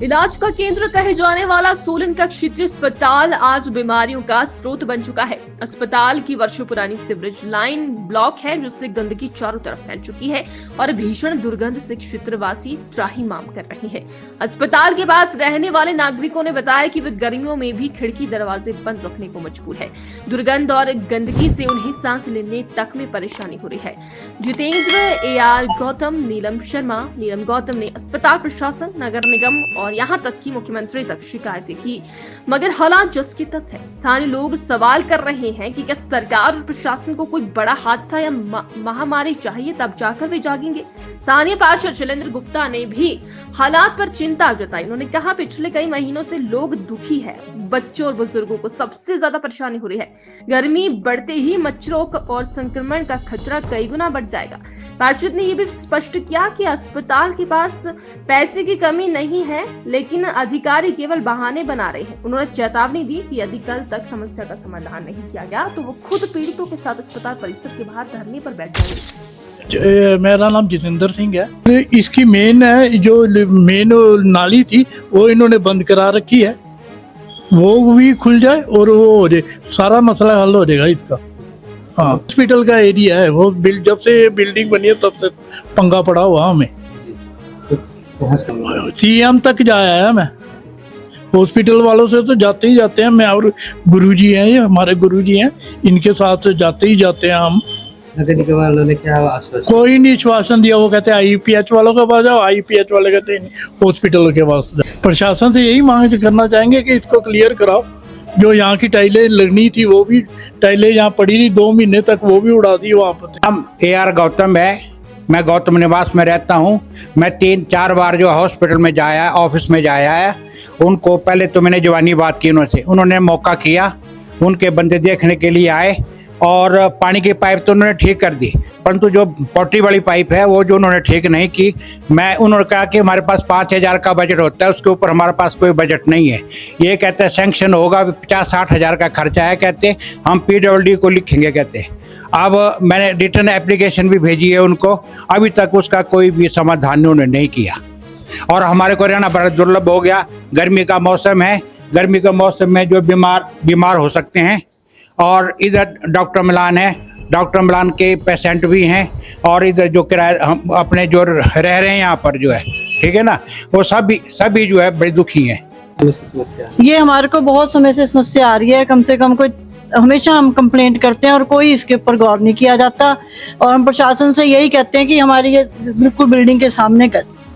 इलाज का केंद्र कहे जाने वाला सोलन का क्षेत्रीय अस्पताल आज बीमारियों का स्रोत बन चुका है। अस्पताल की वर्षों पुरानी सीवरेज लाइन ब्लॉक है, जिससे गंदगी चारों तरफ फैल चुकी है और भीषण दुर्गंध से क्षेत्रवासी त्राहिमाम कर रहे हैं। अस्पताल के पास रहने वाले नागरिकों ने बताया कि वे गर्मियों में भी खिड़की दरवाजे बंद रखने को मजबूर है। दुर्गंध और गंदगी से उन्हें सांस लेने तक में परेशानी हो रही है। जितेंद्र, AR गौतम, नीलम शर्मा, नीलम गौतम ने अस्पताल प्रशासन, नगर निगम और यहाँ तक कि मुख्यमंत्री तक शिकायतें की, मगर हालात जस की तस है। स्थानीय लोग सवाल कर रहे हैं कि क्या सरकार और प्रशासन को कोई बड़ा हादसा या महामारी चाहिए तब जाकर वे जागेंगे। स्थानीय पार्षद शैलेंद्र गुप्ता ने भी हालात पर चिंता जताई। उन्होंने कहा, पिछले कई महीनों से लोग दुखी है, बच्चों और बुजुर्गों को सबसे ज्यादा परेशानी हो रही है। गर्मी बढ़ते ही मच्छरों और संक्रमण का खतरा कई गुना बढ़ जाएगा। पार्षद ने यह भी स्पष्ट किया कि अस्पताल के पास पैसे की कमी नहीं है, लेकिन अधिकारी केवल बहाने बना रहे हैं। उन्होंने चेतावनी दी कि यदि कल तक समस्या का समाधान नहीं किया गया तो वो खुद पीड़ितों के साथ अस्पताल परिसर के बाहर धरने पर बैठ जाएंगे। मेरा नाम जितेंद्र सिंह है। इसकी मेन नाली थी वो इन्होंने बंद करा रखी है, वो भी खुल जाए और वो हो जाए, सारा मसला हल हो जाएगा इसका। हाँ, हॉस्पिटल का एरिया है वो, जब से बिल्डिंग बनी है तब से पंगा पड़ा हुआ हमें। CM तक जाया है मैं, हॉस्पिटल वालों से तो जाते ही जाते हैं। मैं और गुरुजी हैं, ये हमारे गुरुजी हैं, इनके साथ जाते ही जाते हैं हम। वालों ने क्या आश्वासन? कोई नहीं आश्वासन दिया। वो कहते हैं IPH वालों के पास जाओ, IPH वाले कहते हैं हॉस्पिटल के पास जाओ। प्रशासन से यही मांग करना चाहेंगे कि इसको क्लियर कराओ। जो यहाँ की टाइलें लगनी थी वो भी टाइलें यहाँ पड़ी थी 2 महीने तक, वो भी उड़ा दी वहाँ पर। हम AR गौतम है, मैं गौतम निवास में रहता हूँ। मैं 3-4 बार जो हॉस्पिटल में जाया, ऑफिस में जाया है, उनको पहले तो मैंने जवानी बात की उनसे, उन्होंने मौका किया, उनके बंदे देखने के लिए आए और पानी की पाइप तो उन्होंने ठीक कर दी, परंतु जो पोटी वाली पाइप है वो जो उन्होंने ठीक नहीं की। उन्होंने कहा कि हमारे पास 5,000 का बजट होता है, उसके ऊपर हमारे पास कोई बजट नहीं है। ये कहते हैं सैंक्शन होगा, 50-60 हज़ार का खर्चा है, कहते हम PWD को लिखेंगे कहते। अब मैंने रिटर्न एप्लीकेशन भी भेजी है उनको, अभी तक उसका कोई भी समाधान उन्होंने नहीं किया। और हमारे को रहना बड़ा दुर्लभ हो गया। गर्मी का मौसम है, गर्मी के मौसम में जो बीमार हो सकते हैं। और इधर डॉक्टर मिलान है, डॉक्टर मिलान के पेशेंट भी हैं, और इधर जो किराया हम अपने जो रह रहे हैं यहाँ पर जो है, ठीक है ना, वो सभी जो है बड़े दुखी हैं। ये हमारे को बहुत समय से समस्या आ रही है, कम से कम कोई हमेशा हम कंप्लेंट करते हैं और कोई इसके ऊपर गौर नहीं किया जाता। और हम प्रशासन से यही कहते हैं कि हमारी ये बिल्कुल बिल्डिंग के सामने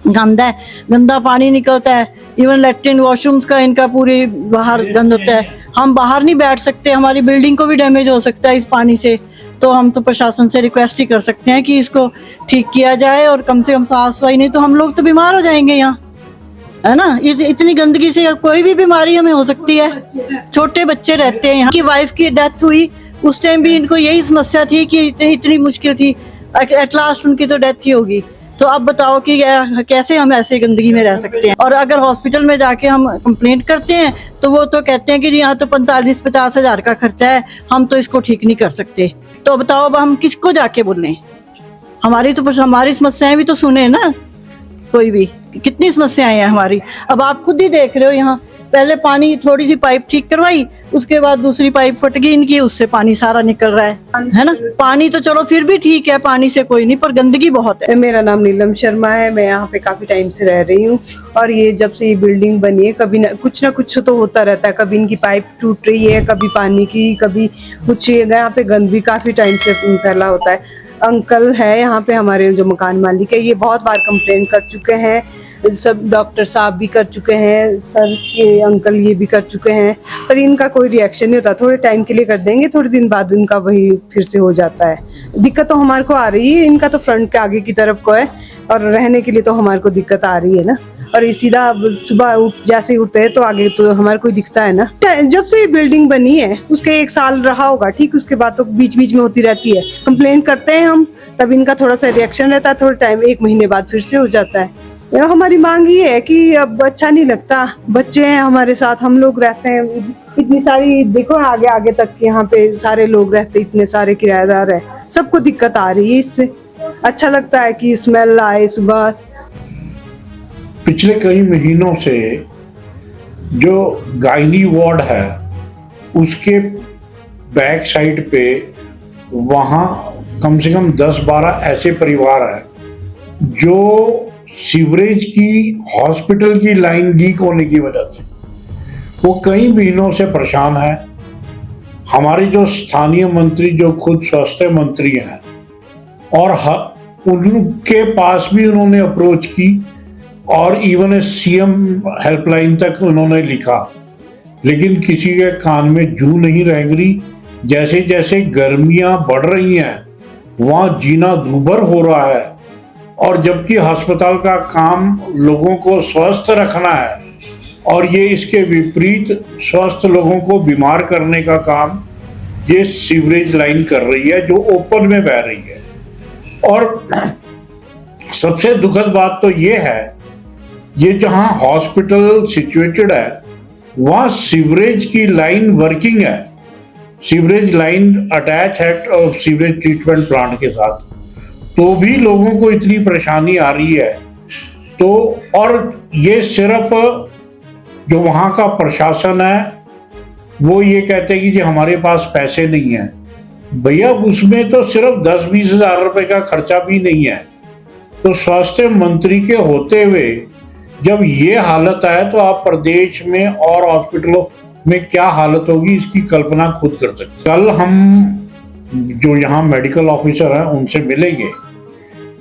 गंदा है, गंदा पानी निकलता है, इवन लैट्रिन वॉशरूम्स का इनका पूरी बाहर गंद होता है। हम बाहर नहीं बैठ सकते, हमारी बिल्डिंग को भी डैमेज हो सकता है इस पानी से। तो हम तो प्रशासन से रिक्वेस्ट ही कर सकते हैं कि इसको ठीक किया जाए और कम से कम साफ सफाई, नहीं तो हम लोग तो बीमार हो जाएंगे यहाँ, है ना। इतनी गंदगी से कोई भी बीमारी हमें हो सकती है। छोटे बच्चे रहते हैं यहाँ की, वाइफ की डेथ हुई उस टाइम भी इनको यही समस्या थी कि इतनी मुश्किल थी, एट लास्ट उनकी तो डेथ ही होगी। तो अब बताओ कि कैसे हम ऐसे गंदगी में रह सकते हैं। और अगर हॉस्पिटल में जाके हम कंप्लेंट करते हैं तो वो तो कहते हैं कि यहाँ तो 45-50 हज़ार का खर्चा है, हम तो इसको ठीक नहीं कर सकते। तो बताओ अब हम किसको जाके बोलें? हमारी समस्याएं भी तो सुने ना कोई भी, कितनी समस्याएं हैं हमारी। अब आप खुद ही देख रहे हो, यहाँ पहले पानी थोड़ी सी पाइप ठीक करवाई, उसके बाद दूसरी पाइप फट गई इनकी, उससे पानी सारा निकल रहा है ना। पानी तो चलो फिर भी ठीक है, पानी से कोई नहीं, पर गंदगी बहुत है। मेरा नाम नीलम शर्मा है, मैं यहाँ पे काफी टाइम से रह रही हूँ। और ये जब से ये बिल्डिंग बनी है, कभी ना कुछ तो होता रहता है। कभी इनकी पाइप टूट रही है, कभी पानी की, कभी कुछ। यहाँ पे गंद भी काफी टाइम से फैला होता है। अंकल है यहाँ पे हमारे जो मकान मालिक है, ये बहुत बार कंप्लेन कर चुके हैं, सब डॉक्टर साहब भी कर चुके हैं, सर के अंकल ये भी कर चुके हैं, पर इनका कोई रिएक्शन नहीं होता। थोड़े टाइम के लिए कर देंगे, थोड़े दिन बाद इनका वही फिर से हो जाता है। दिक्कत तो हमारे को आ रही है, इनका तो फ्रंट के आगे की तरफ को है, और रहने के लिए तो हमारे को दिक्कत आ रही है ना। और ये सीधा सुबह जैसे ही उठते हैं तो आगे तो हमारे को दिखता है ना। जब से ये बिल्डिंग बनी है उसके 1 साल रहा होगा, ठीक, उसके बाद तो बीच बीच में होती रहती है। कंप्लेंट करते हैं हम, तब इनका थोड़ा सा रिएक्शन रहता है, थोड़ा टाइम 1 महीने बाद फिर से हो जाता है। हमारी मांग ये है कि अब अच्छा नहीं लगता, बच्चे हैं हमारे साथ, हम लोग रहते हैं, इतनी सारी देखो आगे आगे तक यहाँ पे सारे लोग रहते, इतने सारे किराएदार है, सबको दिक्कत आ रही है इससे। अच्छा लगता है कि स्मेल आए सुबह। पिछले कई महीनों से जो गायनी वार्ड है उसके बैक साइड पे वहाँ कम से कम 10-12 ऐसे परिवार हैं जो सीवरेज की हॉस्पिटल की लाइन लीक होने की वजह से वो कई महीनों से परेशान है। हमारे जो स्थानीय मंत्री जो खुद स्वास्थ्य मंत्री हैं और उनके पास भी उन्होंने अप्रोच की और इवन सीएम हेल्पलाइन तक उन्होंने लिखा, लेकिन किसी के कान में जू नहीं रह गई। जैसे जैसे गर्मियां बढ़ रही हैं वहाँ जीना दूभर हो रहा है और जबकि अस्पताल का काम लोगों को स्वस्थ रखना है और ये इसके विपरीत स्वस्थ लोगों को बीमार करने का काम ये सीवरेज लाइन कर रही है जो ओपन में बह रही है। और सबसे दुखद बात तो ये है, ये जहां हॉस्पिटल सिचुएटेड है वहां सीवरेज की लाइन वर्किंग है, सीवरेज लाइन अटैच है सीवरेज ट्रीटमेंट प्लांट के साथ, तो भी लोगों को इतनी परेशानी आ रही है। तो और ये सिर्फ जो वहाँ का प्रशासन है वो ये कहते हैं कि जी हमारे पास पैसे नहीं है। भैया उसमें तो सिर्फ 10-20 हज़ार रुपए का खर्चा भी नहीं है। तो स्वास्थ्य मंत्री के होते हुए जब ये हालत है तो आप प्रदेश में और हॉस्पिटलों में क्या हालत होगी इसकी कल्पना खुद कर सकते। कल हम जो यहाँ मेडिकल ऑफिसर हैं उनसे मिलेंगे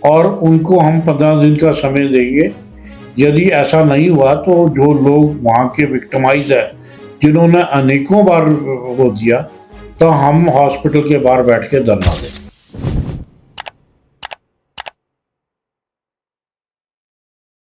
और उनको हम 15 दिन का समय देंगे। यदि ऐसा नहीं हुआ तो जो लोग वहाँ के विक्टिमाइज है जिन्होंने अनेकों बार वो दिया तो हम हॉस्पिटल के बाहर बैठ के धरना दें।